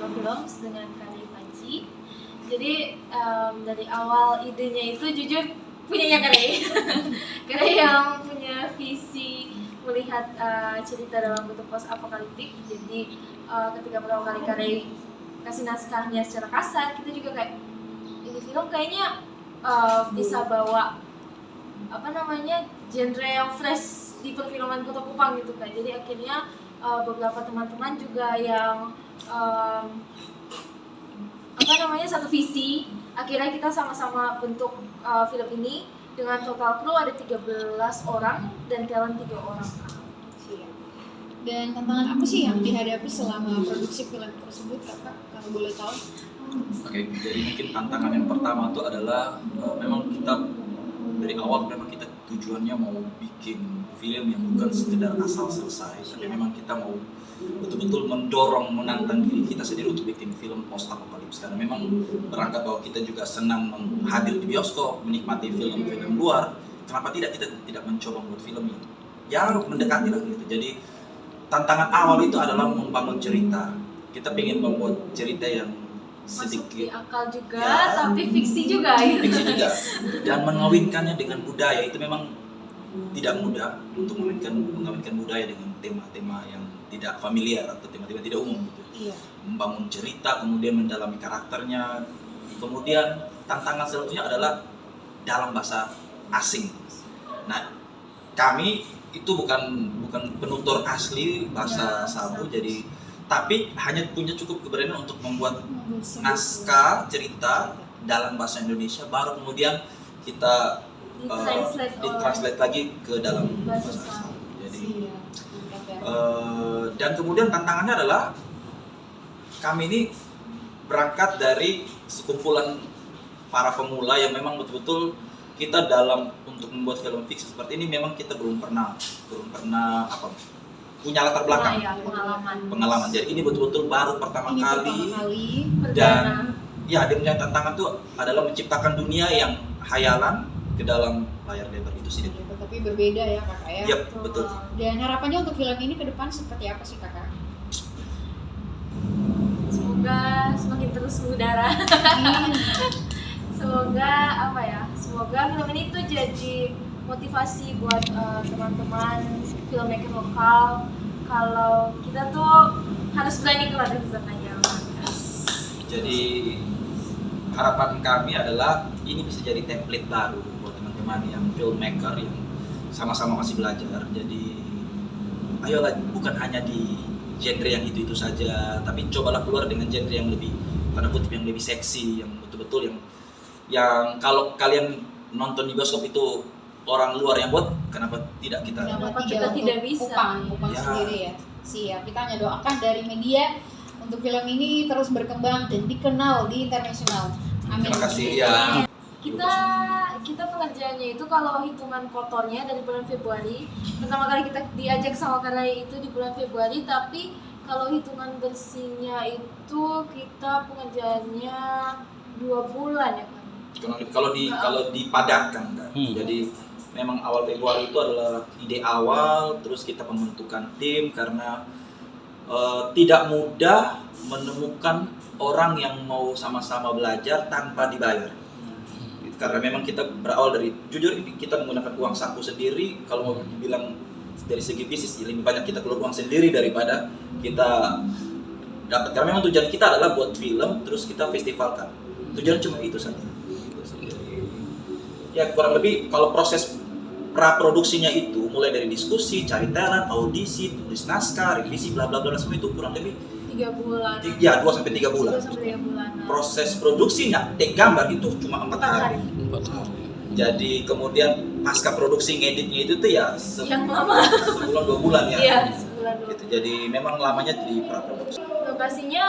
Circle Films dengan Kari Panji. Jadi dari awal idenya itu jujur punyanya Kari. Kari yang punya visi melihat cerita dalam bentuk post apokaliptik. Jadi ketika pertama kali Kari kasih naskahnya secara kasar, kita juga kayak ini film kayaknya bisa bawa genre yang fresh di perfilman Kota Kupang gitu kan. Jadi akhirnya beberapa teman-teman juga yang satu visi, akhirnya kita sama-sama bentuk film ini dengan total kru ada 13 orang dan talent 3 orang. Dan tantangan apa sih yang dihadapi selama produksi film tersebut, Kakak, kalau boleh tahu? Oke, jadi mungkin tantangan yang pertama itu adalah memang kita dari awal memang kita tujuannya mau bikin film yang bukan sekedar asal selesai, tapi memang kita mau betul-betul mendorong, menantang diri kita sendiri untuk bikin film post apokalips, karena memang berangkat bahwa kita juga senang hadir di bioskop, menikmati film-film luar. Kenapa tidak kita tidak mencoba membuat film yang mendekati lah gitu. Jadi tantangan awal itu adalah membangun cerita. Kita ingin membuat cerita yang sedikit masuk di akal juga, tapi fiksi juga gitu. Fiksi juga. Dan mengawinkannya dengan budaya itu memang tidak mudah untuk mengawinkan budaya dengan tema-tema yang tidak familiar atau tema-tema tidak umum gitu. Iya. Membangun cerita, kemudian mendalami karakternya. Kemudian tantangan selanjutnya adalah dalam bahasa asing. Nah, kami itu bukan penutur asli bahasa Sabu, jadi tapi hanya punya cukup keberanian untuk membuat naskah cerita dalam bahasa Indonesia, baru kemudian kita ditranslate lagi ke dalam bahasa Sabu. Jadi dan kemudian tantangannya adalah kami ini berangkat dari sekumpulan para pemula yang memang betul-betul kita dalam untuk membuat film fiksi seperti ini memang kita belum pernah punya latar belakang, pengalaman. Jadi ini betul-betul baru pertama kali. Dan ya, dia punya tantangan tuh adalah menciptakan dunia yang hayalan ke dalam layar lebar itu sih. Tapi berbeda ya, Kakak ya. Yep, betul. Dan harapannya untuk film ini ke depan seperti apa sih, Kakak? Semoga semakin terus mengudara. Semoga film ini tuh jadi motivasi buat teman-teman filmmaker lokal kalau kita tuh harus berani keluar dari zona nyaman. Jadi harapan kami adalah ini bisa jadi template baru buat teman-teman yang filmmaker yang sama-sama masih belajar. Jadi ayolah, bukan hanya di genre yang itu saja, tapi cobalah keluar dengan genre yang lebih, tanda kutip, yang lebih seksi, yang betul-betul yang kalau kalian nonton di bioskop itu orang luar yang buat, kenapa tidak kita tidak bisa Kupang ya. Sendiri ya. Siap, kita hanya doakan dari media untuk film ini terus berkembang dan dikenal di internasional. Amin. Terima kasih ya. Kita pengerjaannya itu kalau hitungan kotornya dari bulan Februari, pertama kali kita diajak sama Karai itu di bulan Februari, tapi kalau hitungan bersihnya itu kita pengerjaannya 2 bulan ya kan. Kalau dipadatkan kan. Jadi memang awal Februari itu adalah ide awal, terus kita pembentukan tim karena tidak mudah menemukan orang yang mau sama-sama belajar tanpa dibayar. Karena memang kita berawal dari, jujur kita menggunakan uang saku sendiri. Kalau mau dibilang dari segi bisnis, lebih banyak kita keluar uang sendiri daripada kita dapat. Karena memang tujuan kita adalah buat film, terus kita festivalkan. Tujuan cuma itu saja. Ya kurang lebih kalau proses pra-produksinya itu mulai dari diskusi, cari talent, audisi, tulis naskah, revisi, bla bla bla, semua itu kurang lebih 3 bulan. Ya, 2-3 bulan. 2-3 bulan. Proses produksinya, take gambar itu cuma 4 hari. Jadi kemudian pasca produksi ngeditnya itu tuh ya sebulan 2 bulan ya. Iya, sebulan 2 bulan. Gitu. Jadi memang lamanya di pra-produksi. Lokasinya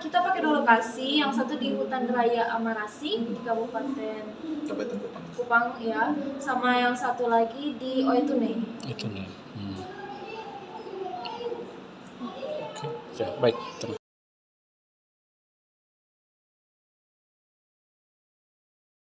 kita pakai 2 lokasi, yang satu di Hutan Raya Amarasi di Kabupaten Kupang ya, sama yang satu lagi di Oetune. Oke, baik.